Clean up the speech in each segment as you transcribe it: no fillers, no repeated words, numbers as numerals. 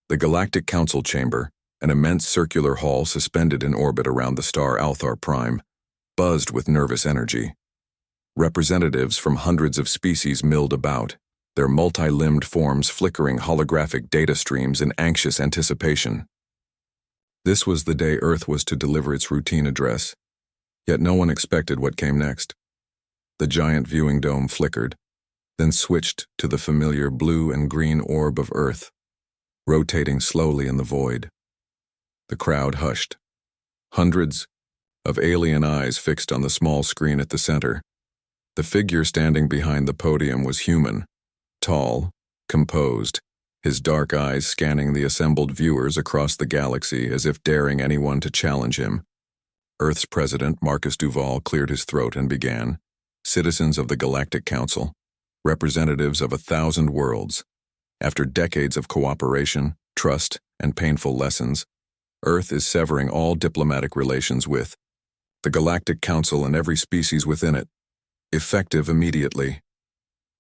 The Galactic Council Chamber, an immense circular hall suspended in orbit around the star Althar Prime, buzzed with nervous energy. Representatives from hundreds of species milled about, their multi-limbed forms flickering holographic data streams in anxious anticipation. This was the day Earth was to deliver its routine address, yet no one expected what came next. The giant viewing dome flickered, then switched to the familiar blue and green orb of Earth, rotating slowly in the void. The crowd hushed. Hundreds of alien eyes fixed on the small screen at the center. The figure standing behind the podium was human, tall, composed, his dark eyes scanning the assembled viewers across the galaxy as if daring anyone to challenge him. Earth's president, Marcus Duval, cleared his throat and began. Citizens of the Galactic Council, representatives of 1,000 worlds. After decades of cooperation, trust, and painful lessons, Earth is severing all diplomatic relations with the Galactic Council and every species within it, effective immediately.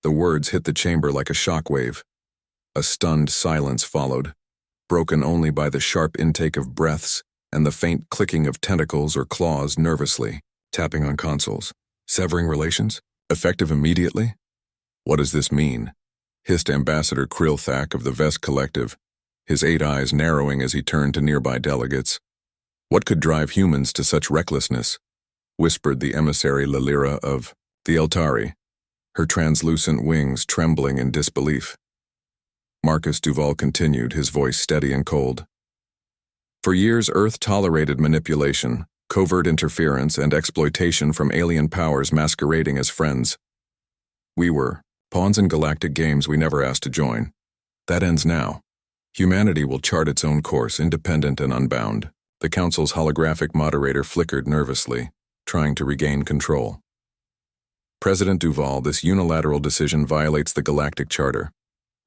The words hit the chamber like a shockwave. A stunned silence followed, broken only by the sharp intake of breaths and the faint clicking of tentacles or claws nervously tapping on consoles. Severing relations? Effective immediately? What does this mean? Hissed Ambassador Krilthak of the Vest Collective, his 8 eyes narrowing as he turned to nearby delegates. What could drive humans to such recklessness? Whispered the emissary Lylira of the Eltari, her translucent wings trembling in disbelief. Marcus Duval continued, his voice steady and cold. For years, Earth tolerated manipulation, covert interference, and exploitation from alien powers masquerading as friends. We were pawns in galactic games we never asked to join. That ends now. Humanity will chart its own course, independent and unbound. The Council's holographic moderator flickered nervously, trying to regain control. President Duval, this unilateral decision violates the Galactic Charter.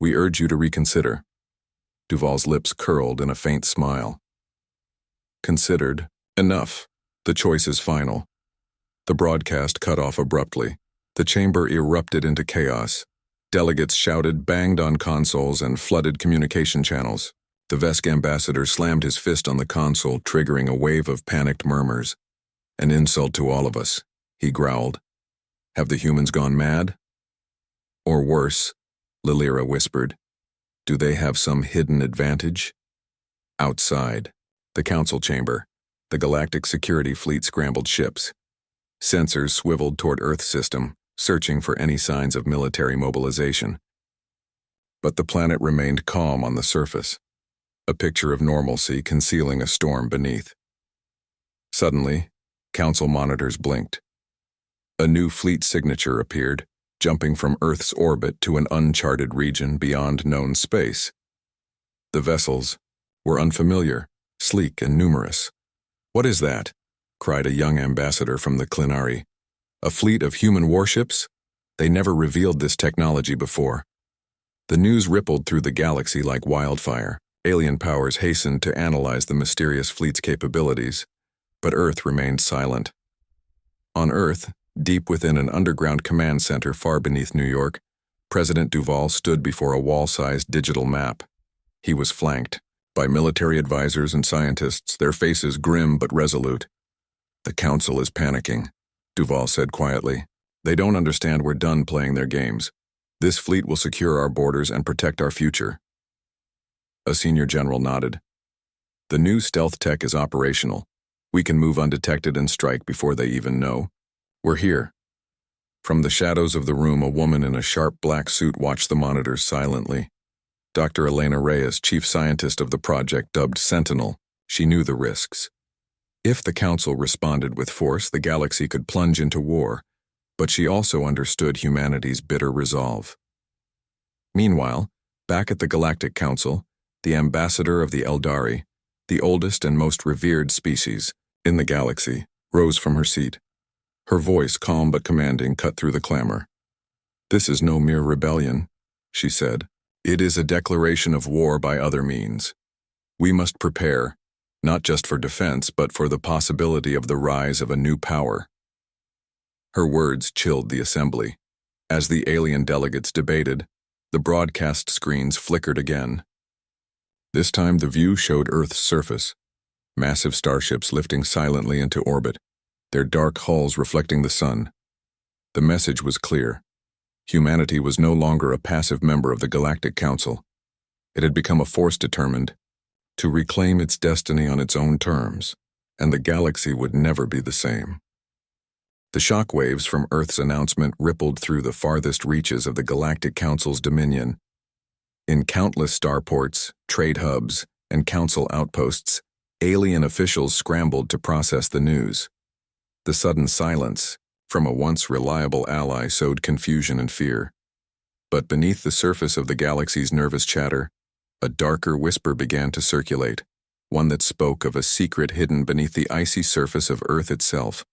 We urge you to reconsider. Duval's lips curled in a faint smile. Considered. Enough. The choice is final. The broadcast cut off abruptly. The chamber erupted into chaos. Delegates shouted, banged on consoles, and flooded communication channels. The Vesk ambassador slammed his fist on the console, triggering a wave of panicked murmurs. An insult to all of us, he growled. Have the humans gone mad? Or worse, Lylira whispered. Do they have some hidden advantage? Outside, the council chamber, the Galactic Security Fleet scrambled ships. Sensors swiveled toward Earth's system, searching for any signs of military mobilization. But the planet remained calm on the surface, a picture of normalcy concealing a storm beneath. Suddenly, council monitors blinked. A new fleet signature appeared, jumping from Earth's orbit to an uncharted region beyond known space. The vessels were unfamiliar, sleek, and numerous. What is that? Cried a young ambassador from the Clinari. A fleet of human warships? They never revealed this technology before. The news rippled through the galaxy like wildfire. Alien powers hastened to analyze the mysterious fleet's capabilities, but Earth remained silent. On Earth, deep within an underground command center far beneath New York, President Duval stood before a wall-sized digital map. He was flanked by military advisors and scientists, their faces grim but resolute. The Council is panicking, Duval said quietly. They don't understand we're done playing their games. This fleet will secure our borders and protect our future. A senior general nodded. The new stealth tech is operational. We can move undetected and strike before they even know. We're here. From the shadows of the room, a woman in a sharp black suit watched the monitors silently. Dr. Elena Reyes, chief scientist of the project dubbed Sentinel, she knew the risks. If the Council responded with force, the galaxy could plunge into war, but she also understood humanity's bitter resolve. Meanwhile, back at the Galactic Council, the ambassador of the Eldari, the oldest and most revered species in the galaxy, rose from her seat. Her voice, calm but commanding, cut through the clamor. This is no mere rebellion, she said. It is a declaration of war by other means. We must prepare, not just for defense, but for the possibility of the rise of a new power. Her words chilled the assembly. As the alien delegates debated, the broadcast screens flickered again. This time the view showed Earth's surface, massive starships lifting silently into orbit, their dark hulls reflecting the sun. The message was clear. Humanity was no longer a passive member of the Galactic Council. It had become a force determined to reclaim its destiny on its own terms, and the galaxy would never be the same. The shockwaves from Earth's announcement rippled through the farthest reaches of the Galactic Council's dominion. In countless starports, trade hubs, and council outposts, alien officials scrambled to process the news. The sudden silence from a once reliable ally sowed confusion and fear. But beneath the surface of the galaxy's nervous chatter, a darker whisper began to circulate, one that spoke of a secret hidden beneath the icy surface of Earth itself.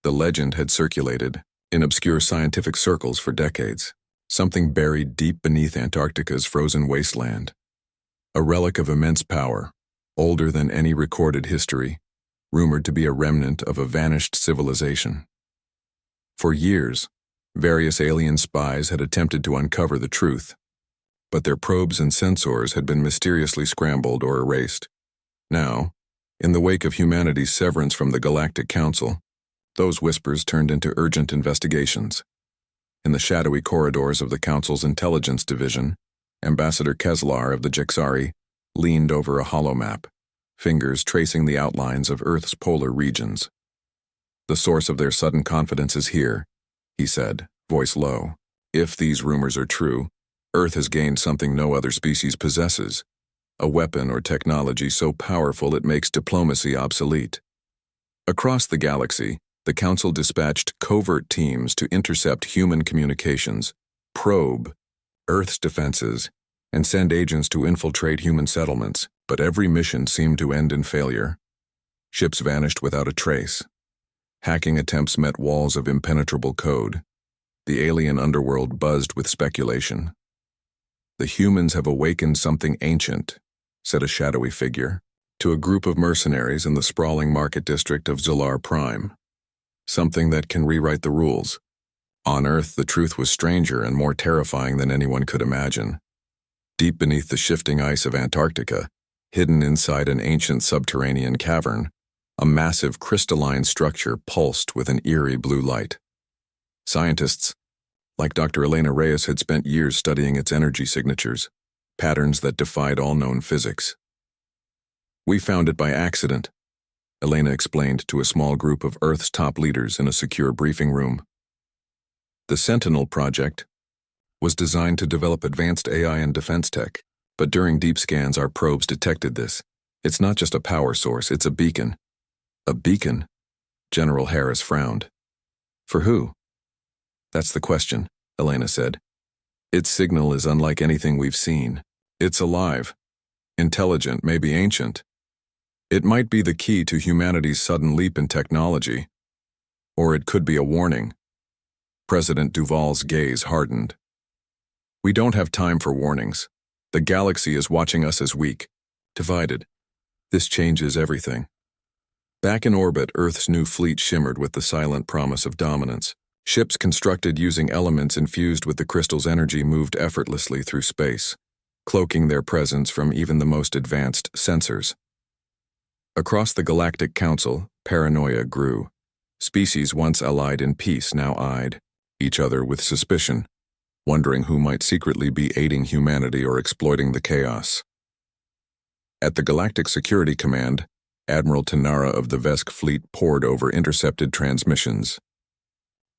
The legend had circulated in obscure scientific circles for decades, something buried deep beneath Antarctica's frozen wasteland. A relic of immense power, older than any recorded history, rumored to be a remnant of a vanished civilization. For years, various alien spies had attempted to uncover the truth, but their probes and sensors had been mysteriously scrambled or erased. Now, in the wake of humanity's severance from the Galactic Council, those whispers turned into urgent investigations. In the shadowy corridors of the Council's Intelligence Division, Ambassador Keslar of the Jixari leaned over a holomap, fingers tracing the outlines of Earth's polar regions. "The source of their sudden confidence is here," he said, voice low. "If these rumors are true, Earth has gained something no other species possesses, a weapon or technology so powerful it makes diplomacy obsolete." Across the galaxy, the Council dispatched covert teams to intercept human communications, probe Earth's defenses, and send agents to infiltrate human settlements, but every mission seemed to end in failure. Ships vanished without a trace. Hacking attempts met walls of impenetrable code. The alien underworld buzzed with speculation. "The humans have awakened something ancient," said a shadowy figure, to a group of mercenaries in the sprawling market district of Zolar Prime. "Something that can rewrite the rules." On Earth, the truth was stranger and more terrifying than anyone could imagine. Deep beneath the shifting ice of Antarctica, hidden inside an ancient subterranean cavern, a massive crystalline structure pulsed with an eerie blue light. Scientists, like Dr. Elena Reyes, had spent years studying its energy signatures, patterns that defied all known physics. "We found it by accident," Elena explained to a small group of Earth's top leaders in a secure briefing room. The Sentinel project was designed to develop advanced AI and defense tech, but during deep scans our probes detected this. It's not just a power source, it's a beacon. "A beacon?" General Harris frowned. "For who?" "That's the question," Elena said. "Its signal is unlike anything we've seen. It's alive, intelligent, maybe ancient. It might be the key to humanity's sudden leap in technology. Or it could be a warning." President Duval's gaze hardened. "We don't have time for warnings. The galaxy is watching us as weak, divided. This changes everything." Back in orbit, Earth's new fleet shimmered with the silent promise of dominance. Ships constructed using elements infused with the crystal's energy moved effortlessly through space, cloaking their presence from even the most advanced sensors. Across the Galactic Council, paranoia grew. Species once allied in peace now eyed each other with suspicion, wondering who might secretly be aiding humanity or exploiting the chaos. At the Galactic Security Command, Admiral Tanara of the Vesk fleet pored over intercepted transmissions.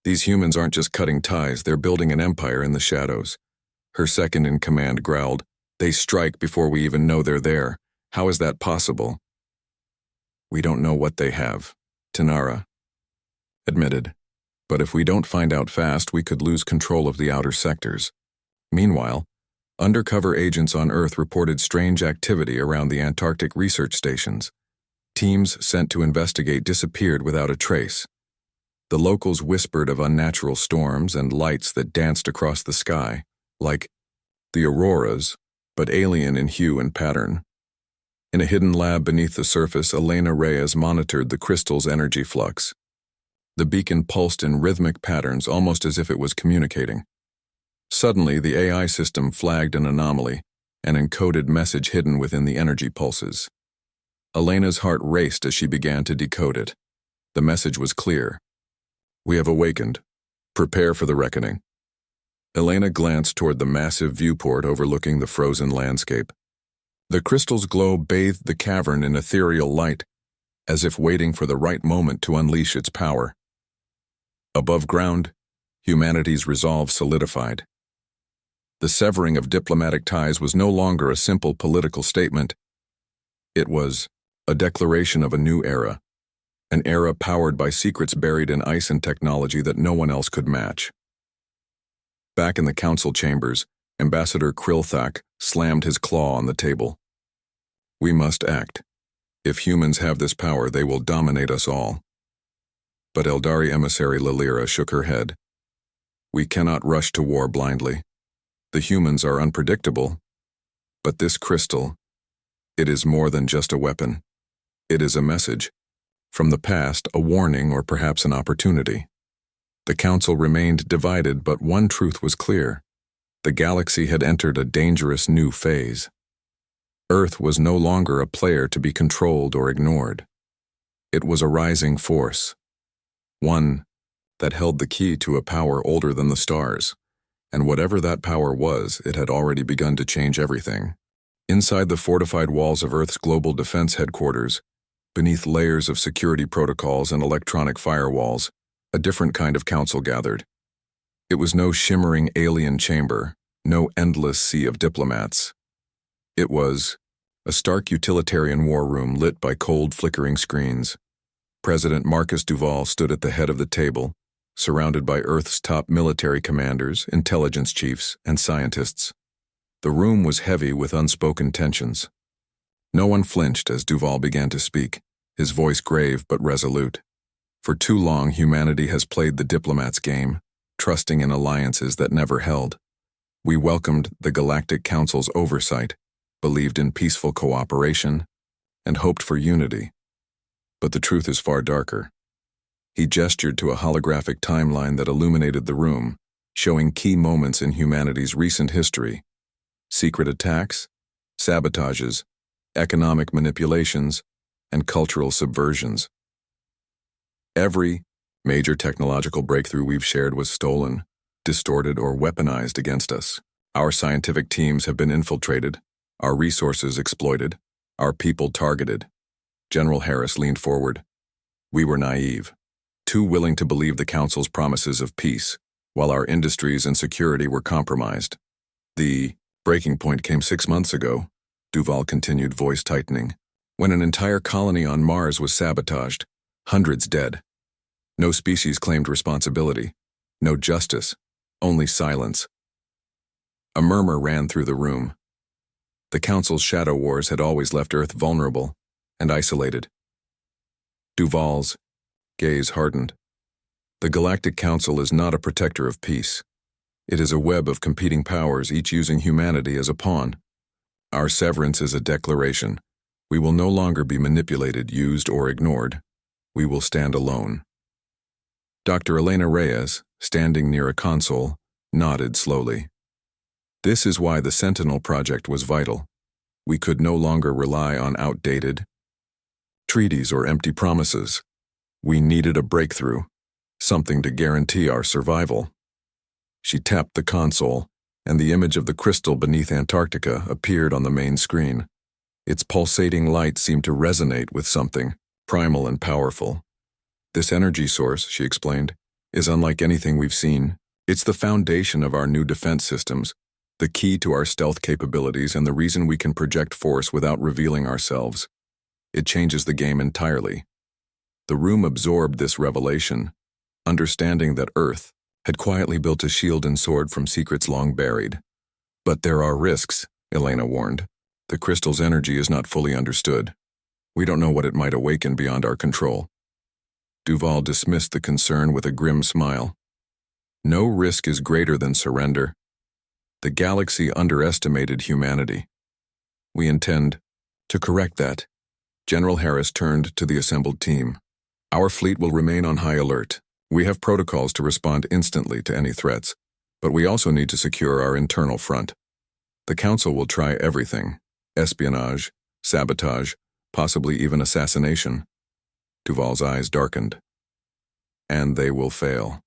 "These humans aren't just cutting ties, they're building an empire in the shadows." Her second-in-command growled, "They strike before we even know they're there. How is that possible?" "We don't know what they have," Tanara admitted. "But if we don't find out fast, we could lose control of the outer sectors." Meanwhile, undercover agents on Earth reported strange activity around the Antarctic research stations. Teams sent to investigate disappeared without a trace. The locals whispered of unnatural storms and lights that danced across the sky, like the auroras, but alien in hue and pattern. In a hidden lab beneath the surface, Elena Reyes monitored the crystal's energy flux. The beacon pulsed in rhythmic patterns, almost as if it was communicating. Suddenly, the AI system flagged an anomaly. an encoded message hidden within the energy pulses. Elena's heart raced as she began to decode it. The message was clear. "We have awakened. Prepare for the reckoning." Elena glanced toward the massive viewport overlooking the frozen landscape. The crystal's glow bathed the cavern in ethereal light, as if waiting for the right moment to unleash its power. Above ground, humanity's resolve solidified. The severing of diplomatic ties was no longer a simple political statement. It was a declaration of a new era, an era powered by secrets buried in ice and technology that no one else could match. Back in the council chambers, Ambassador Krilthak slammed his claw on the table. "We must act. If humans have this power, they will dominate us all." But Eldari emissary Lilira shook her head. "We cannot rush to war blindly. The humans are unpredictable, but this crystal, it is more than just a weapon. It is a message. From the past, a warning or perhaps an opportunity." The council remained divided, but one truth was clear. The galaxy had entered a dangerous new phase. Earth was no longer a player to be controlled or ignored. It was a rising force, one that held the key to a power older than the stars, and whatever that power was, it had already begun to change everything. Inside the fortified walls of Earth's global defense headquarters, beneath layers of security protocols and electronic firewalls, a different kind of council gathered. It was no shimmering alien chamber, no endless sea of diplomats. It was a stark utilitarian war room lit by cold, flickering screens. President Marcus Duval stood at the head of the table, surrounded by Earth's top military commanders, intelligence chiefs, and scientists. The room was heavy with unspoken tensions. No one flinched as Duval began to speak, his voice grave but resolute. For too long, humanity has played the diplomat's game, trusting in alliances that never held. We welcomed the Galactic Council's oversight, believed in peaceful cooperation, and hoped for unity. But the truth is far darker. He gestured to a holographic timeline that illuminated the room, showing key moments in humanity's recent history: secret attacks, sabotages, economic manipulations, and cultural subversions. Every major technological breakthrough we've shared was stolen, distorted, or weaponized against us. Our scientific teams have been infiltrated, our resources exploited, our people targeted. General Harris leaned forward. We were naive, too willing to believe the Council's promises of peace, while our industries and security were compromised. The breaking point came 6 months ago, Duval continued, voice tightening, when an entire colony on Mars was sabotaged, hundreds dead. No species claimed responsibility, no justice, only silence. A murmur ran through the room. The Council's shadow wars had always left Earth vulnerable and isolated. Duval's gaze hardened. The Galactic Council is not a protector of peace. It is a web of competing powers, each using humanity as a pawn. Our severance is a declaration. We will no longer be manipulated, used, or ignored. We will stand alone. Dr. Elena Reyes, standing near a console, nodded slowly. This is why the Sentinel project was vital. We could no longer rely on outdated treaties or empty promises. We needed a breakthrough, something to guarantee our survival. She tapped the console, and the image of the crystal beneath Antarctica appeared on the main screen. Its pulsating light seemed to resonate with something primal and powerful. This energy source, she explained, is unlike anything we've seen. It's the foundation of our new defense systems, the key to our stealth capabilities, and the reason we can project force without revealing ourselves. It changes the game entirely. The room absorbed this revelation, understanding that Earth had quietly built a shield and sword from secrets long buried. But there are risks, Elena warned. The crystal's energy is not fully understood. We don't know what it might awaken beyond our control. Duval dismissed the concern with a grim smile. No risk is greater than surrender. The galaxy underestimated humanity. We intend to correct that. General Harris turned to the assembled team. Our fleet will remain on high alert. We have protocols to respond instantly to any threats, but we also need to secure our internal front. The Council will try everything: espionage, sabotage, possibly even assassination. Duval's eyes darkened. And they will fail.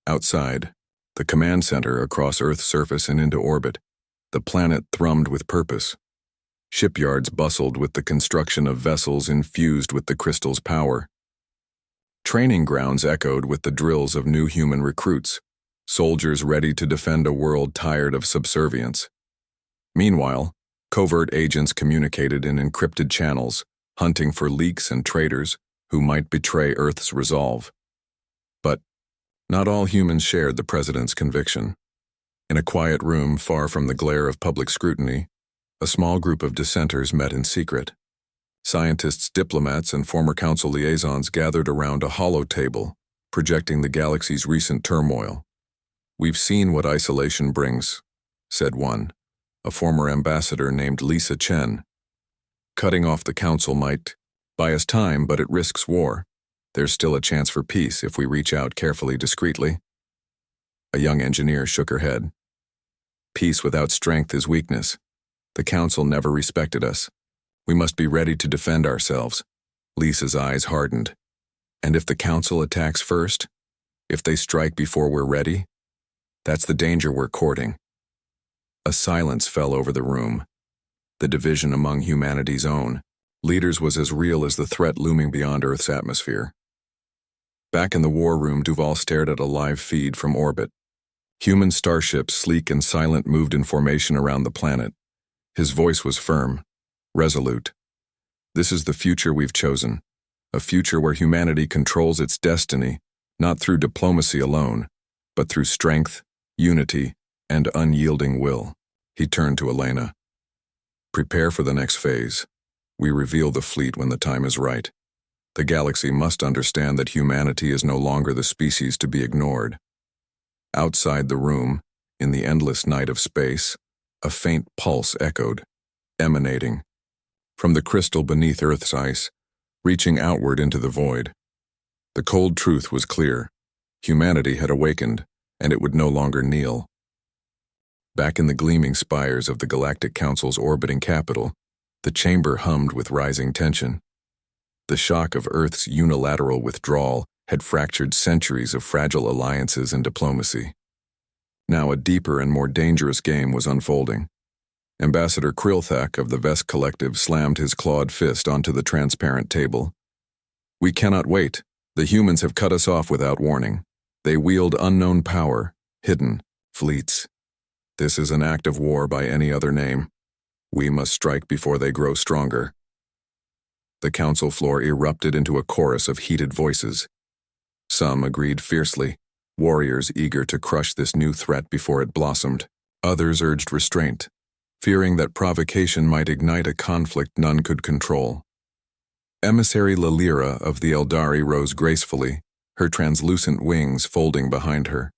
Outside, the command center across Earth's surface and into orbit, the planet thrummed with purpose. Shipyards bustled with the construction of vessels infused with the crystal's power. Training grounds echoed with the drills of new human recruits, soldiers ready to defend a world tired of subservience. Meanwhile, covert agents communicated in encrypted channels, hunting for leaks and traitors who might betray Earth's resolve. But not all humans shared the president's conviction. In a quiet room far from the glare of public scrutiny, a small group of dissenters met in secret. Scientists, diplomats, and former council liaisons gathered around a hollow table, projecting the galaxy's recent turmoil. "We've seen what isolation brings," said one, a former ambassador named Lisa Chen. "Cutting off the council might buy us time, but it risks war. There's still a chance for peace if we reach out carefully, discreetly." A young engineer shook her head. "Peace without strength is weakness. The council never respected us. We must be ready to defend ourselves." Lisa's eyes hardened. "And if the council attacks first? If they strike before we're ready? That's the danger we're courting." A silence fell over the room. The division among humanity's own leaders was as real as the threat looming beyond Earth's atmosphere. Back in the war room, Duval stared at a live feed from orbit. Human starships, sleek and silent, moved in formation around the planet. His voice was firm, resolute. "This is the future we've chosen, a future where humanity controls its destiny, not through diplomacy alone, but through strength, unity, and unyielding will." He turned to Elena. "Prepare for the next phase. We reveal the fleet when the time is right. The galaxy must understand that humanity is no longer the species to be ignored." Outside the room, in the endless night of space, a faint pulse echoed, emanating from the crystal beneath Earth's ice, reaching outward into the void. The cold truth was clear. Humanity had awakened, and it would no longer kneel. Back in the gleaming spires of the Galactic Council's orbiting capital, the chamber hummed with rising tension. The shock of Earth's unilateral withdrawal had fractured centuries of fragile alliances and diplomacy. Now a deeper and more dangerous game was unfolding. Ambassador Krilthak of the Vesk Collective slammed his clawed fist onto the transparent table. "We cannot wait. The humans have cut us off without warning. They wield unknown power, hidden fleets. This is an act of war by any other name. We must strike before they grow stronger." The council floor erupted into a chorus of heated voices. Some agreed fiercely, warriors eager to crush this new threat before it blossomed. Others urged restraint, fearing that provocation might ignite a conflict none could control. Emissary Lalira of the Eldari rose gracefully, her translucent wings folding behind her.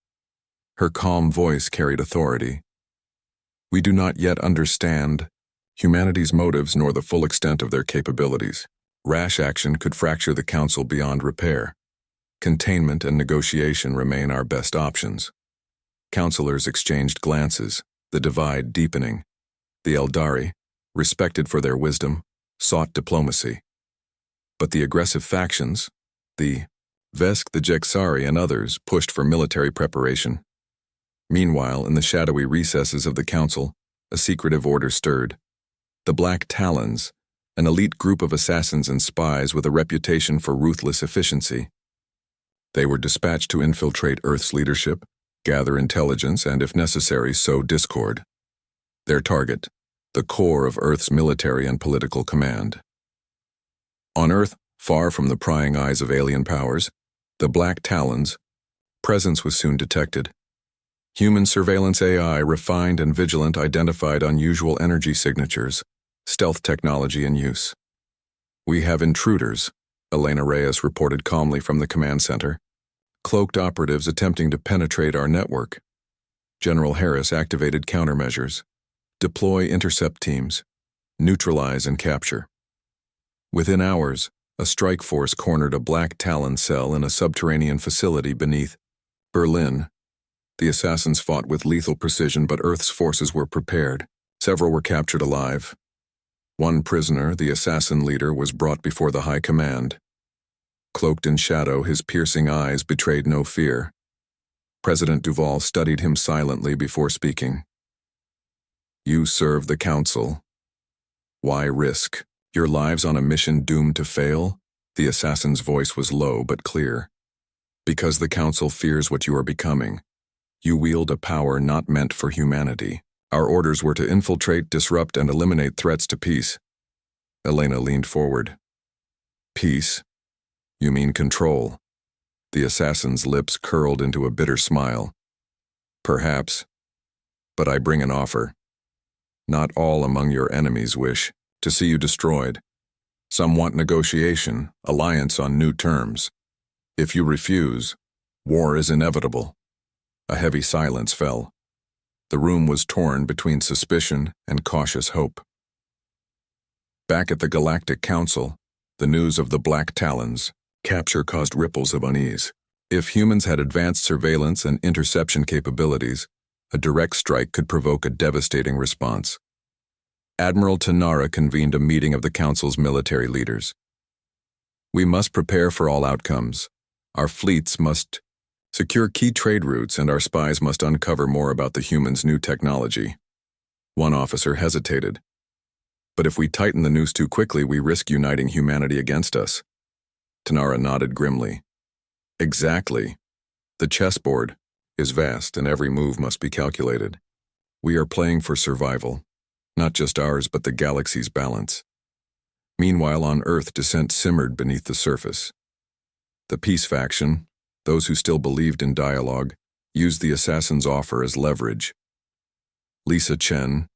Her calm voice carried authority. "We do not yet understand humanity's motives nor the full extent of their capabilities. Rash action could fracture the council beyond repair. Containment and negotiation remain our best options." Councilors exchanged glances, the divide deepening. The Eldari, respected for their wisdom, sought diplomacy. But the aggressive factions, the Vesk, the Jeksari, and others, pushed for military preparation. Meanwhile, in the shadowy recesses of the council, a secretive order stirred. The Black Talons, an elite group of assassins and spies with a reputation for ruthless efficiency. They were dispatched to infiltrate Earth's leadership, gather intelligence, and, if necessary, sow discord. Their target, the core of Earth's military and political command. On Earth, far from the prying eyes of alien powers, the Black Talons' presence was soon detected. Human surveillance AI, refined and vigilant, identified unusual energy signatures, stealth technology in use. "We have intruders," Elena Reyes reported calmly from the command center. "Cloaked operatives attempting to penetrate our network." General Harris activated countermeasures. "Deploy intercept teams. Neutralize and capture." Within hours, a strike force cornered a Black Talon cell in a subterranean facility beneath Berlin. The assassins fought with lethal precision, but Earth's forces were prepared. Several were captured alive. One prisoner, the assassin leader, was brought before the High Command. Cloaked in shadow, his piercing eyes betrayed no fear. President Duval studied him silently before speaking. You serve the Council. Why risk your lives on a mission doomed to fail? The assassin's voice was low but clear. Because the Council fears what you are becoming. You wield a power not meant for humanity. Our orders were to infiltrate, disrupt, and eliminate threats to peace. Elena leaned forward. Peace? You mean control? The assassin's lips curled into a bitter smile. Perhaps. But I bring an offer. Not all among your enemies wish to see you destroyed. Some want negotiation, alliance on new terms. If you refuse, war is inevitable. A heavy silence fell. The room was torn between suspicion and cautious hope. Back at the Galactic Council, the news of the Black Talons' capture caused ripples of unease. If humans had advanced surveillance and interception capabilities, a direct strike could provoke a devastating response. Admiral Tanara convened a meeting of the Council's military leaders. We must prepare for all outcomes. Our fleets must secure key trade routes, and our spies must uncover more about the humans' new technology. One officer hesitated. But if we tighten the noose too quickly, we risk uniting humanity against us. Tanara nodded grimly. Exactly. The chessboard is vast, and every move must be calculated. We are playing for survival, not just ours, but the galaxy's balance. Meanwhile, on Earth, dissent simmered beneath the surface. The peace faction, those who still believed in dialogue, used the assassin's offer as leverage. Lisa Chen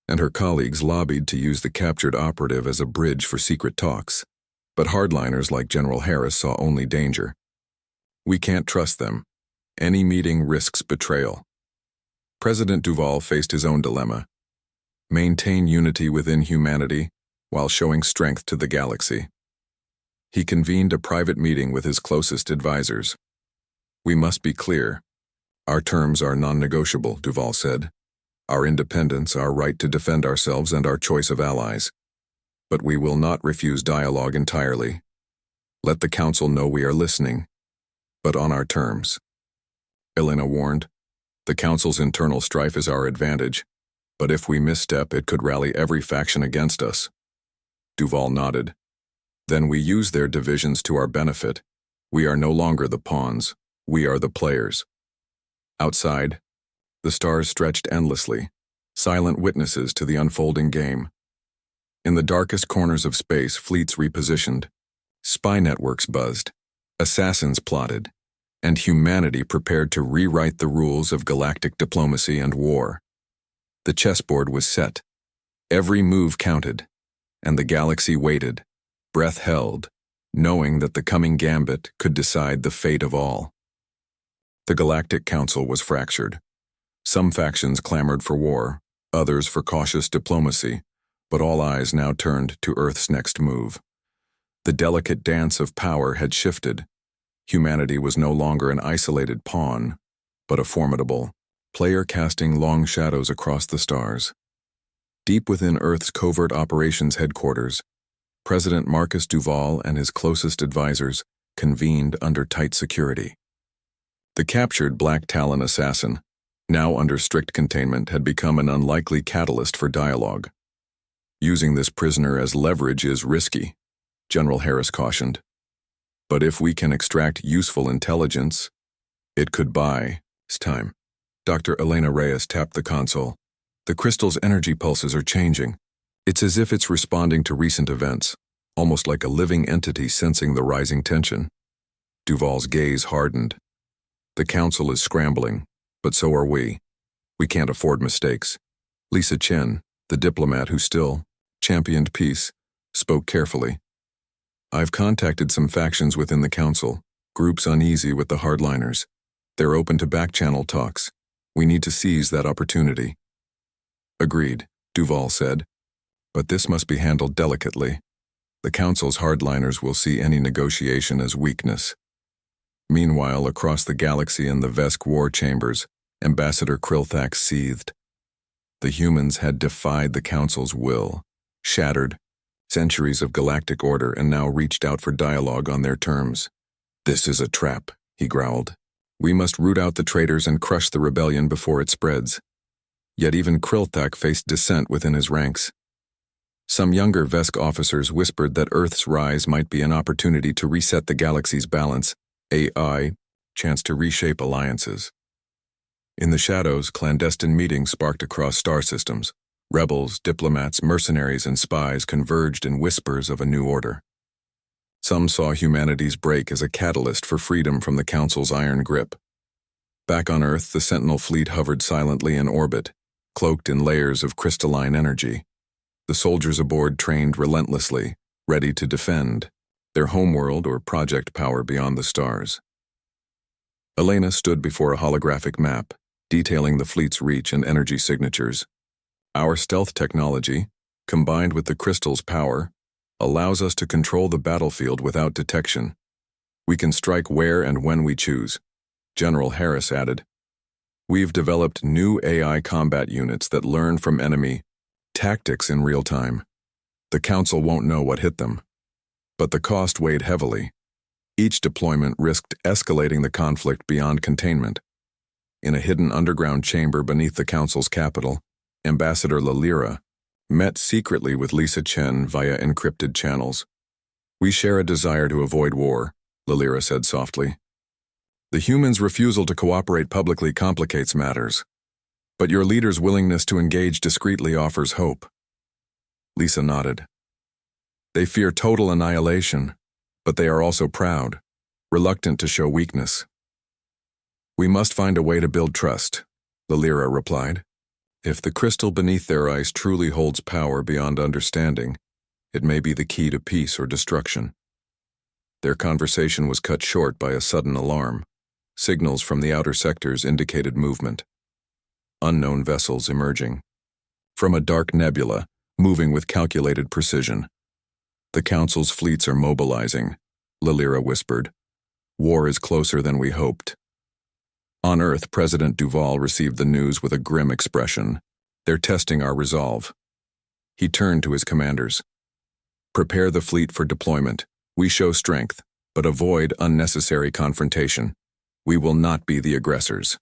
and her colleagues lobbied to use the captured operative as a bridge for secret talks, but hardliners like General Harris saw only danger. We can't trust them. Any meeting risks betrayal. President Duval faced his own dilemma. Maintain unity within humanity while showing strength to the galaxy. He convened a private meeting with his closest advisors. We must be clear. Our terms are non-negotiable, Duval said. Our independence, our right to defend ourselves, and our choice of allies. But we will not refuse dialogue entirely. Let the Council know we are listening, but on our terms. Elena warned. The Council's internal strife is our advantage, but if we misstep, it could rally every faction against us. Duval nodded. Then we use their divisions to our benefit. We are no longer the pawns. We are the players. Outside, the stars stretched endlessly, silent witnesses to the unfolding game. In the darkest corners of space, fleets repositioned. Spy networks buzzed. Assassins plotted. And humanity prepared to rewrite the rules of galactic diplomacy and war. The chessboard was set. Every move counted. And the galaxy waited, breath held, knowing that the coming gambit could decide the fate of all. The Galactic Council was fractured. Some factions clamored for war, others for cautious diplomacy, but all eyes now turned to Earth's next move. The delicate dance of power had shifted. Humanity was no longer an isolated pawn, but a formidable player casting long shadows across the stars. Deep within Earth's covert operations headquarters, President Marcus Duval and his closest advisors convened under tight security. The captured Black Talon assassin, now under strict containment, had become an unlikely catalyst for dialogue. Using this prisoner as leverage is risky, General Harris cautioned. But if we can extract useful intelligence, it could buy time. Dr. Elena Reyes tapped the console. The crystal's energy pulses are changing. It's as if it's responding to recent events, almost like a living entity sensing the rising tension. Duval's gaze hardened. The Council is scrambling, but so are we. We can't afford mistakes. Lisa Chen, the diplomat who still championed peace, spoke carefully. I've contacted some factions within the Council, groups uneasy with the hardliners. They're open to back-channel talks. We need to seize that opportunity. Agreed, Duval said. But this must be handled delicately. The Council's hardliners will see any negotiation as weakness. Meanwhile, across the galaxy in the Vesk war chambers, Ambassador Krilthak seethed. The humans had defied the Council's will, shattered centuries of galactic order, and now reached out for dialogue on their terms. "This is a trap," he growled. "We must root out the traitors and crush the rebellion before it spreads." Yet even Krilthak faced dissent within his ranks. Some younger Vesk officers whispered that Earth's rise might be an opportunity to reset the galaxy's balance, AI, chance to reshape alliances. In the shadows, clandestine meetings sparked across star systems. Rebels, diplomats, mercenaries, and spies converged in whispers of a new order. Some saw humanity's break as a catalyst for freedom from the Council's iron grip. Back on Earth, the Sentinel fleet hovered silently in orbit, cloaked in layers of crystalline energy. The soldiers aboard trained relentlessly, ready to defend their homeworld or project power beyond the stars. Elena stood before a holographic map, detailing the fleet's reach and energy signatures. Our stealth technology, combined with the crystal's power, allows us to control the battlefield without detection. We can strike where and when we choose, General Harris added. We've developed new AI combat units that learn from enemy tactics in real time. The Council won't know what hit them. But the cost weighed heavily. Each deployment risked escalating the conflict beyond containment. In a hidden underground chamber beneath the Council's capital, Ambassador Lalira met secretly with Lisa Chen via encrypted channels. "We share a desire to avoid war," Lalira said softly. "The humans' refusal to cooperate publicly complicates matters. But your leader's willingness to engage discreetly offers hope." Lisa nodded. "They fear total annihilation, but they are also proud, reluctant to show weakness." "We must find a way to build trust," Lalira replied. "If the crystal beneath their ice truly holds power beyond understanding, it may be the key to peace or destruction." Their conversation was cut short by a sudden alarm. Signals from the outer sectors indicated movement. Unknown vessels emerging. From a dark nebula, moving with calculated precision. "The Council's fleets are mobilizing," Lalira whispered. "War is closer than we hoped." On Earth, President Duval received the news with a grim expression. "They're testing our resolve." He turned to his commanders. "Prepare the fleet for deployment. We show strength, but avoid unnecessary confrontation. We will not be the aggressors."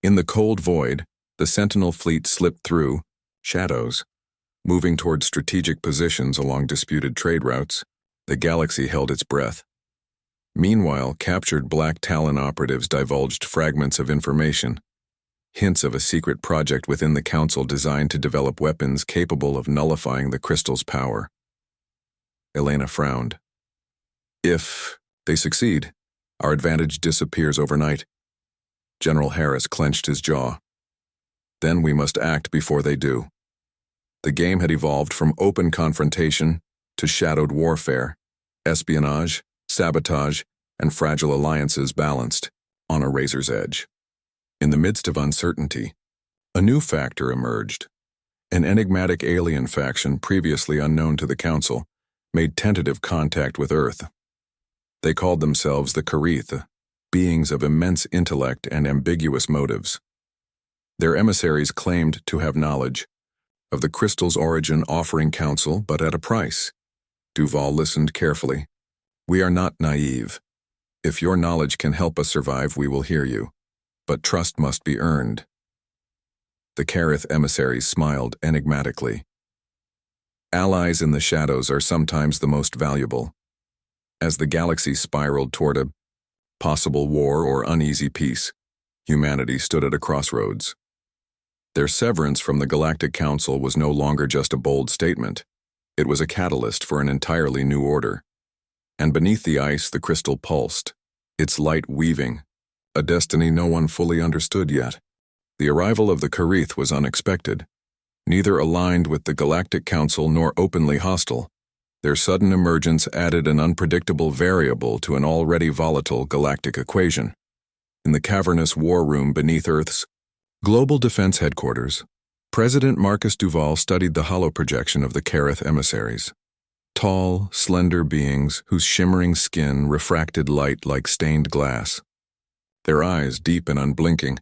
In the cold void, the Sentinel fleet slipped through shadows, moving toward strategic positions along disputed trade routes. The galaxy held its breath. Meanwhile, captured Black Talon operatives divulged fragments of information, hints of a secret project within the Council designed to develop weapons capable of nullifying the crystal's power. Elena frowned. "If they succeed, our advantage disappears overnight." General Harris clenched his jaw. "Then we must act before they do." The game had evolved from open confrontation to shadowed warfare, espionage, sabotage, and fragile alliances balanced on a razor's edge. In the midst of uncertainty, a new factor emerged. An enigmatic alien faction previously unknown to the Council made tentative contact with Earth. They called themselves the Karith, beings of immense intellect and ambiguous motives. Their emissaries claimed to have knowledge of the crystal's origin, offering counsel, but at a price. Duval listened carefully. "We are not naive. If your knowledge can help us survive, we will hear you. But trust must be earned." The Karith emissaries smiled enigmatically. "Allies in the shadows are sometimes the most valuable." As the galaxy spiraled toward a possible war or uneasy peace, humanity stood at a crossroads. Their severance from the Galactic Council was no longer just a bold statement. It was a catalyst for an entirely new order. And beneath the ice, the crystal pulsed, its light weaving, a destiny no one fully understood yet. The arrival of the Karith was unexpected, neither aligned with the Galactic Council nor openly hostile. Their sudden emergence added an unpredictable variable to an already volatile galactic equation. In the cavernous war room beneath Earth's Global Defense Headquarters, President Marcus Duval studied the hollow projection of the Karith emissaries. Tall, slender beings whose shimmering skin refracted light like stained glass. Their eyes, deep and unblinking,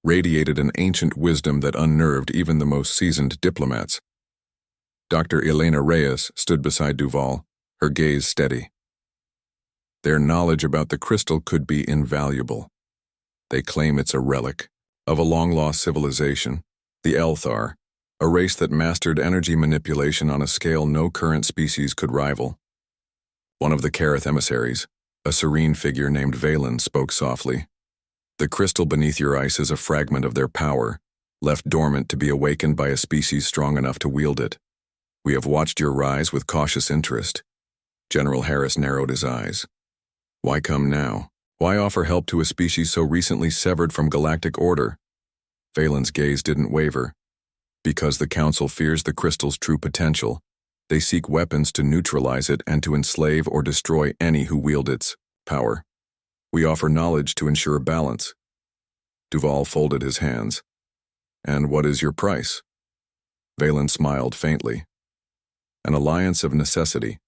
radiated an ancient wisdom that unnerved even the most seasoned diplomats. Dr. Elena Reyes stood beside Duval, her gaze steady. Their knowledge about the crystal could be invaluable. They claim it's a relic of a long-lost civilization, the Elthar, a race that mastered energy manipulation on a scale no current species could rival. One of the Kareth emissaries, a serene figure named Valen, spoke softly. The crystal beneath your ice is a fragment of their power, left dormant to be awakened by a species strong enough to wield it. We have watched your rise with cautious interest. General Harris narrowed his eyes. Why come now? Why offer help to a species so recently severed from galactic order? Valen's gaze didn't waver. Because the Council fears the crystal's true potential, they seek weapons to neutralize it and to enslave or destroy any who wield its power. We offer knowledge to ensure balance. Duval folded his hands. And what is your price? Valen smiled faintly. An alliance of necessity.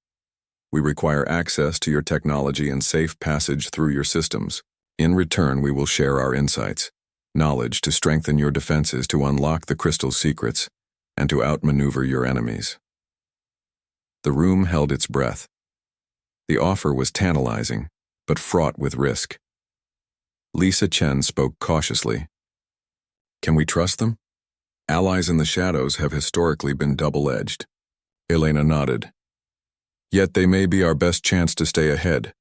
We require access to your technology and safe passage through your systems. In return, we will share our insights, knowledge to strengthen your defenses, to unlock the crystal's secrets, and to outmaneuver your enemies. The room held its breath. The offer was tantalizing, but fraught with risk. Lisa Chen spoke cautiously. Can we trust them? Allies in the shadows have historically been double-edged. Elena nodded. Yet they may be our best chance to stay ahead.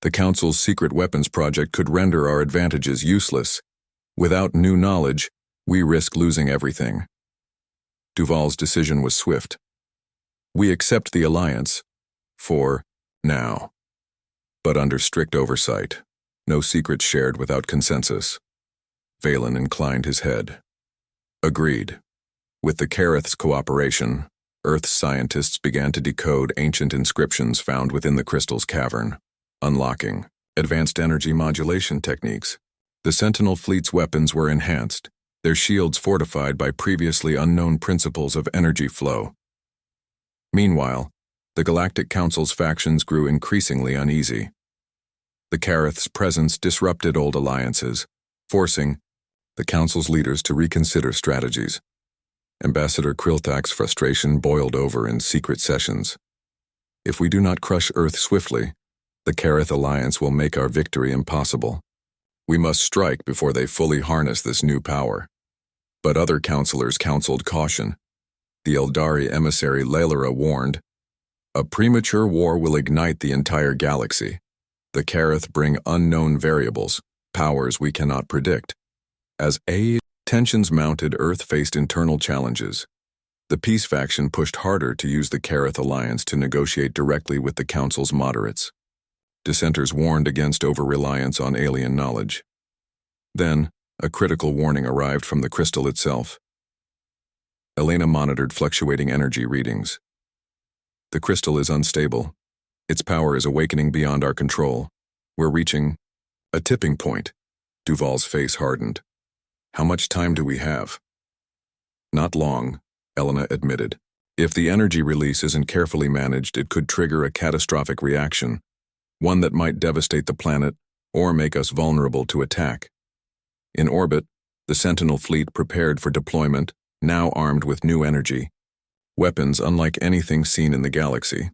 The Council's secret weapons project could render our advantages useless. Without new knowledge, we risk losing everything. Duval's decision was swift. We accept the alliance, for now. But under strict oversight, no secrets shared without consensus. Valen inclined his head. Agreed. With the Kareth's cooperation, Earth's scientists began to decode ancient inscriptions found within the crystal's cavern, unlocking advanced energy modulation techniques. The Sentinel fleet's weapons were enhanced, their shields fortified by previously unknown principles of energy flow. Meanwhile, the Galactic Council's factions grew increasingly uneasy. The Kareth's presence disrupted old alliances, forcing the Council's leaders to reconsider strategies. Ambassador Kriltak's frustration boiled over in secret sessions. If we do not crush Earth swiftly, the Kareth alliance will make our victory impossible. We must strike before they fully harness this new power. But other counselors counseled caution. The Eldari emissary Lalera warned, a premature war will ignite the entire galaxy. The Kareth bring unknown variables, powers we cannot predict. As tensions mounted, Earth faced internal challenges. The Peace faction pushed harder to use the Kareth alliance to negotiate directly with the Council's moderates. Dissenters warned against over-reliance on alien knowledge. Then, a critical warning arrived from the crystal itself. Elena monitored fluctuating energy readings. The crystal is unstable. Its power is awakening beyond our control. We're reaching a tipping point. Duval's face hardened. How much time do we have? Not long, Elena admitted. If the energy release isn't carefully managed, it could trigger a catastrophic reaction, one that might devastate the planet or make us vulnerable to attack. In orbit, the Sentinel fleet prepared for deployment, now armed with new energy. Weapons unlike anything seen in the galaxy.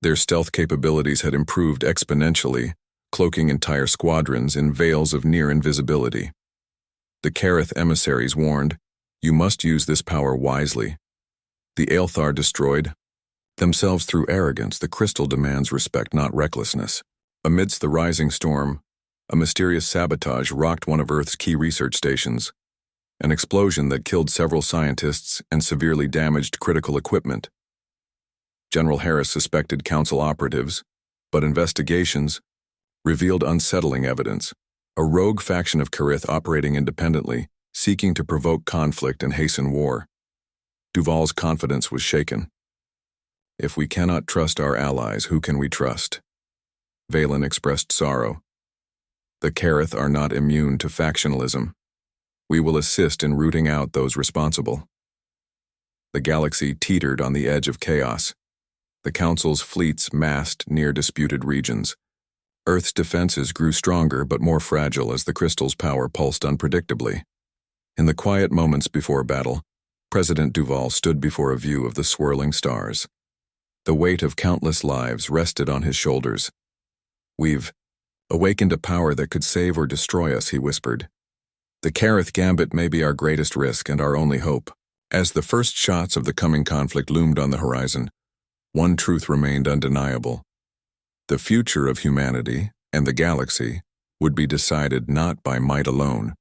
Their stealth capabilities had improved exponentially, cloaking entire squadrons in veils of near invisibility. The Kareth emissaries warned, you must use this power wisely. The Elthar destroyed themselves through arrogance. The crystal demands respect, not recklessness. Amidst the rising storm, a mysterious sabotage rocked one of Earth's key research stations, an explosion that killed several scientists and severely damaged critical equipment. General Harris suspected Council operatives, but investigations revealed unsettling evidence. A rogue faction of Kareth operating independently, seeking to provoke conflict and hasten war. Duval's confidence was shaken. If we cannot trust our allies, who can we trust? Valen expressed sorrow. The Kareth are not immune to factionalism. We will assist in rooting out those responsible. The galaxy teetered on the edge of chaos. The Council's fleets massed near disputed regions. Earth's defenses grew stronger but more fragile as the crystal's power pulsed unpredictably. In the quiet moments before battle, President Duval stood before a view of the swirling stars. The weight of countless lives rested on his shoulders. "We've awakened a power that could save or destroy us," he whispered. "The Kareth Gambit may be our greatest risk and our only hope." As the first shots of the coming conflict loomed on the horizon, one truth remained undeniable. The future of humanity and the galaxy would be decided not by might alone,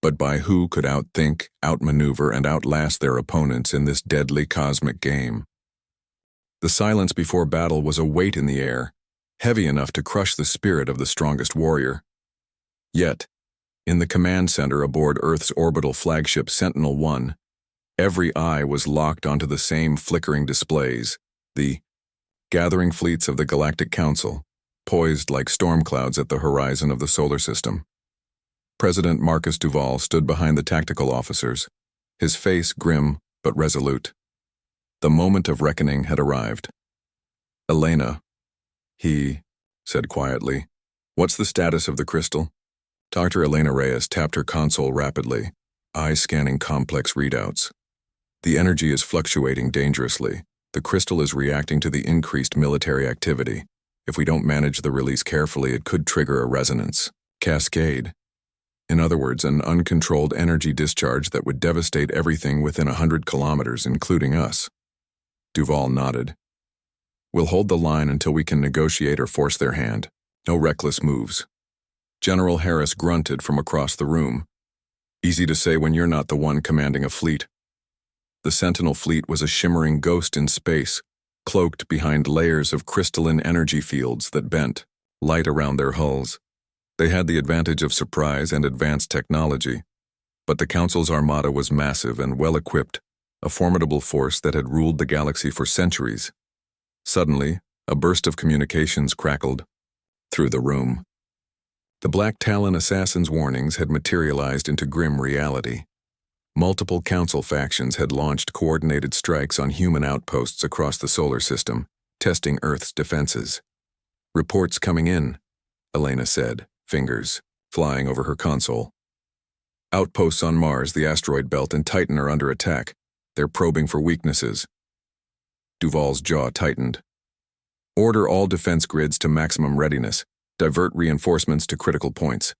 but by who could outthink, outmaneuver, and outlast their opponents in this deadly cosmic game. The silence before battle was a weight in the air, heavy enough to crush the spirit of the strongest warrior. Yet, in the command center aboard Earth's orbital flagship Sentinel-1, every eye was locked onto the same flickering displays, the gathering fleets of the Galactic Council, poised like storm clouds at the horizon of the solar system. President Marcus Duval stood behind the tactical officers, his face grim but resolute. The moment of reckoning had arrived. "Elena," he said quietly, "what's the status of the crystal?" Dr. Elena Reyes tapped her console rapidly, eyes scanning complex readouts. "The energy is fluctuating dangerously. The crystal is reacting to the increased military activity. If we don't manage the release carefully, it could trigger a resonance cascade. In other words, an uncontrolled energy discharge that would devastate everything within 100 kilometers, including us." Duval nodded. "We'll hold the line until we can negotiate or force their hand. No reckless moves." General Harris grunted from across the room. "Easy to say when you're not the one commanding a fleet." The Sentinel fleet was a shimmering ghost in space, cloaked behind layers of crystalline energy fields that bent, light around their hulls. They had the advantage of surprise and advanced technology, but the Council's armada was massive and well-equipped, a formidable force that had ruled the galaxy for centuries. Suddenly, a burst of communications crackled through the room. The Black Talon assassins' warnings had materialized into grim reality. Multiple Council factions had launched coordinated strikes on human outposts across the solar system, testing Earth's defenses. "Reports coming in," Elena said, fingers flying over her console. "Outposts on Mars, the asteroid belt, and Titan are under attack. They're probing for weaknesses." Duval's jaw tightened. "Order all defense grids to maximum readiness. Divert reinforcements to critical points."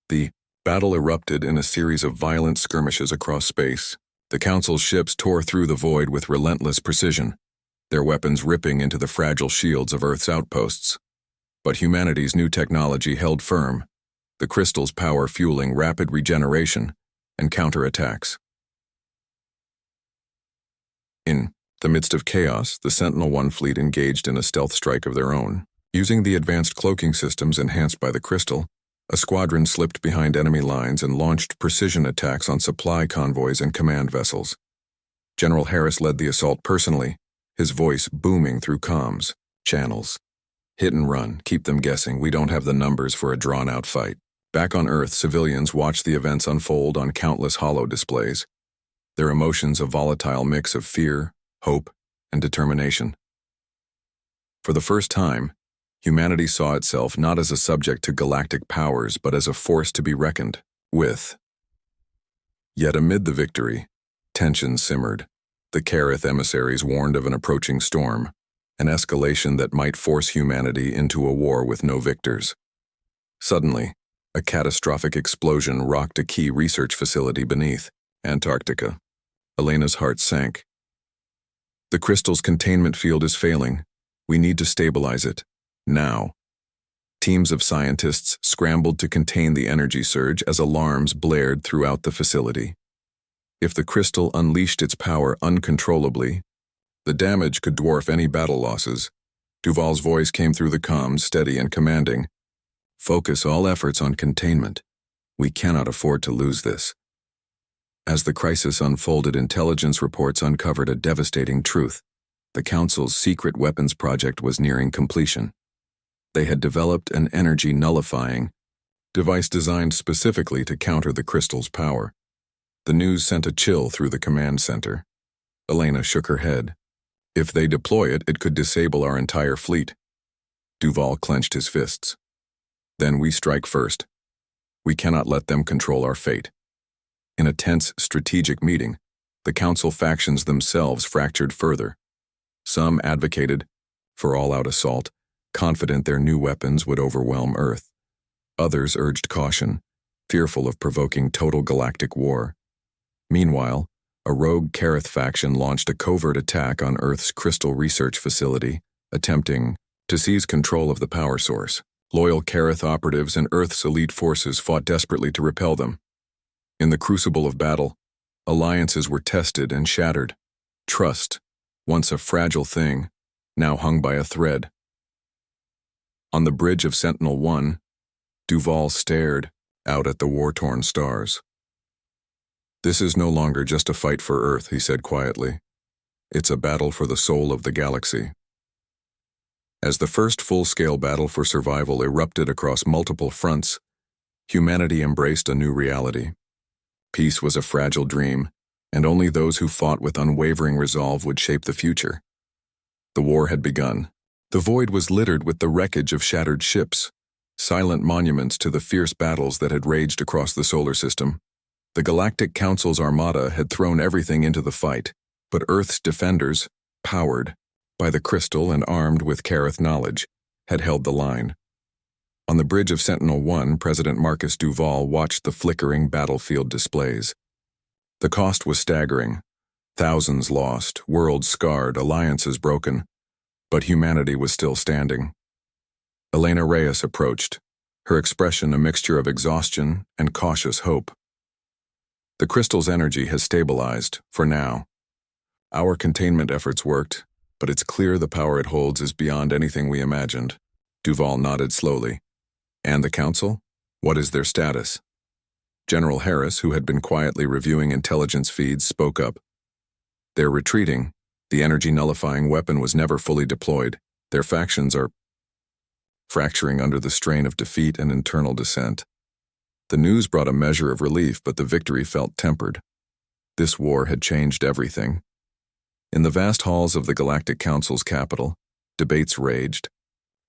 The battle erupted in a series of violent skirmishes across space. The Council's ships tore through the void with relentless precision, their weapons ripping into the fragile shields of Earth's outposts. But humanity's new technology held firm, the crystal's power fueling rapid regeneration and counterattacks. In the midst of chaos, the Sentinel-1 fleet engaged in a stealth strike of their own. Using the advanced cloaking systems enhanced by the crystal, a squadron slipped behind enemy lines and launched precision attacks on supply convoys and command vessels. General Harris led the assault personally, his voice booming through comms channels. "Hit and run, keep them guessing. We don't have the numbers for a drawn-out fight." Back on Earth, civilians watched the events unfold on countless holo displays, their emotions a volatile mix of fear, hope, and determination. For the first time, humanity saw itself not as a subject to galactic powers, but as a force to be reckoned with. Yet amid the victory, tension simmered. The Kareth emissaries warned of an approaching storm, an escalation that might force humanity into a war with no victors. Suddenly, a catastrophic explosion rocked a key research facility beneath Antarctica. Elena's heart sank. "The crystal's containment field is failing. We need to stabilize it. Now." Teams of scientists scrambled to contain the energy surge as alarms blared throughout the facility. If the crystal unleashed its power uncontrollably, the damage could dwarf any battle losses. Duval's voice came through the comms, steady and commanding. "Focus all efforts on containment. We cannot afford to lose this." As the crisis unfolded, intelligence reports uncovered a devastating truth. The Council's secret weapons project was nearing completion. They had developed an energy-nullifying device designed specifically to counter the crystal's power. The news sent a chill through the command center. Elena shook her head. "If they deploy it, it could disable our entire fleet." Duval clenched his fists. "Then we strike first. We cannot let them control our fate." In a tense strategic meeting, the Council factions themselves fractured further. Some advocated for all-out assault, confident their new weapons would overwhelm Earth. Others urged caution, fearful of provoking total galactic war. Meanwhile, a rogue Kareth faction launched a covert attack on Earth's crystal research facility, attempting to seize control of the power source. Loyal Kareth operatives and Earth's elite forces fought desperately to repel them. In the crucible of battle, alliances were tested and shattered. Trust, once a fragile thing, now hung by a thread. On the bridge of Sentinel-1, Duval stared out at the war-torn stars. "This is no longer just a fight for Earth," he said quietly. "It's a battle for the soul of the galaxy." As the first full-scale battle for survival erupted across multiple fronts, humanity embraced a new reality. Peace was a fragile dream, and only those who fought with unwavering resolve would shape the future. The war had begun. The void was littered with the wreckage of shattered ships, silent monuments to the fierce battles that had raged across the solar system. The Galactic Council's armada had thrown everything into the fight, but Earth's defenders, powered by the crystal and armed with Kareth knowledge, had held the line. On the bridge of Sentinel-1, President Marcus Duval watched the flickering battlefield displays. The cost was staggering. Thousands lost, worlds scarred, alliances broken. But humanity was still standing. Elena Reyes approached, her expression a mixture of exhaustion and cautious hope. "The crystal's energy has stabilized, for now. Our containment efforts worked, but it's clear the power it holds is beyond anything we imagined." Duval nodded slowly. "And the Council? What is their status?" General Harris, who had been quietly reviewing intelligence feeds, spoke up. "They're retreating. The energy-nullifying weapon was never fully deployed. Their factions are fracturing under the strain of defeat and internal dissent." The news brought a measure of relief, but the victory felt tempered. This war had changed everything. In the vast halls of the Galactic Council's capital, debates raged.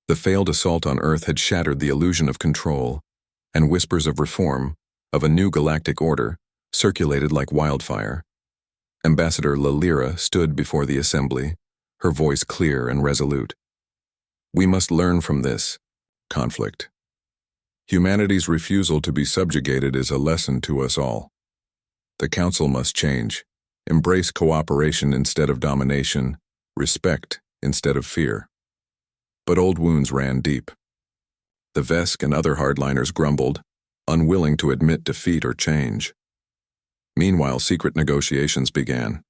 The failed assault on Earth had shattered the illusion of control, and whispers of reform, of a new galactic order, circulated like wildfire. Ambassador Lalira stood before the assembly, her voice clear and resolute. "We must learn from this conflict. Humanity's refusal to be subjugated is a lesson to us all. The Council must change, embrace cooperation instead of domination, respect instead of fear." But old wounds ran deep. The Vesk and other hardliners grumbled, unwilling to admit defeat or change. Meanwhile, secret negotiations began.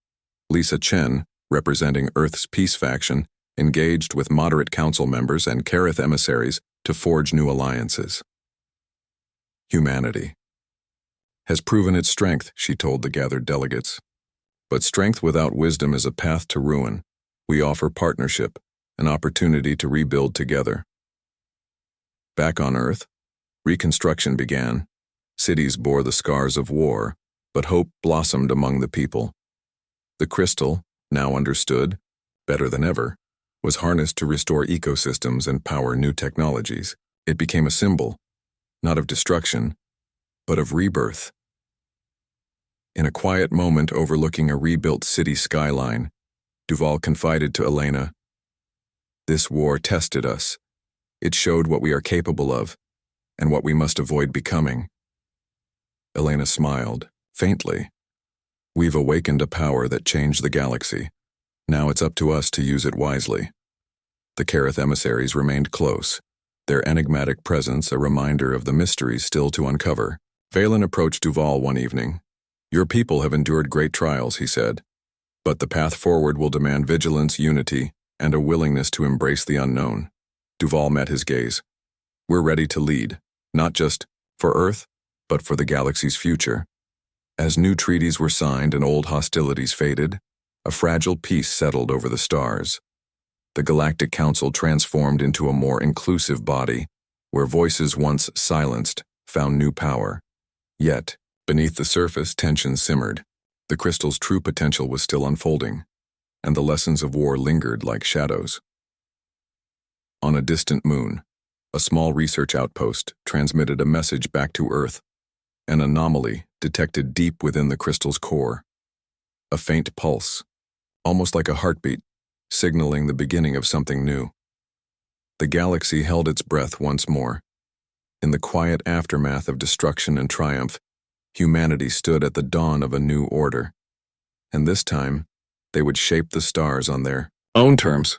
Lisa Chen, representing Earth's peace faction, engaged with moderate council members and Kareth emissaries to forge new alliances. "Humanity has proven its strength," she told the gathered delegates. "But strength without wisdom is a path to ruin. We offer partnership, an opportunity to rebuild together." Back on Earth, reconstruction began. Cities bore the scars of war, but hope blossomed among the people. The crystal, now understood, better than ever, was harnessed to restore ecosystems and power new technologies. It became a symbol, not of destruction, but of rebirth. In a quiet moment overlooking a rebuilt city skyline, Duval confided to Elena, "This war tested us. It showed what we are capable of, and what we must avoid becoming." Elena smiled, faintly. "We've awakened a power that changed the galaxy. Now it's up to us to use it wisely." The Kareth emissaries remained close, their enigmatic presence a reminder of the mysteries still to uncover. Valen approached Duval one evening. "Your people have endured great trials," he said, "but the path forward will demand vigilance, unity, and a willingness to embrace the unknown." Duval met his gaze. "We're ready to lead, not just for Earth, but for the galaxy's future." As new treaties were signed and old hostilities faded, a fragile peace settled over the stars. The Galactic Council transformed into a more inclusive body, where voices once silenced found new power. Yet, beneath the surface, tension simmered. The crystal's true potential was still unfolding, and the lessons of war lingered like shadows. On a distant moon, a small research outpost transmitted a message back to Earth. an anomaly detected deep within the crystal's core. A faint pulse, almost like a heartbeat, signaling the beginning of something new. The galaxy held its breath once more. In the quiet aftermath of destruction and triumph, humanity stood at the dawn of a new order. And this time, they would shape the stars on their own terms.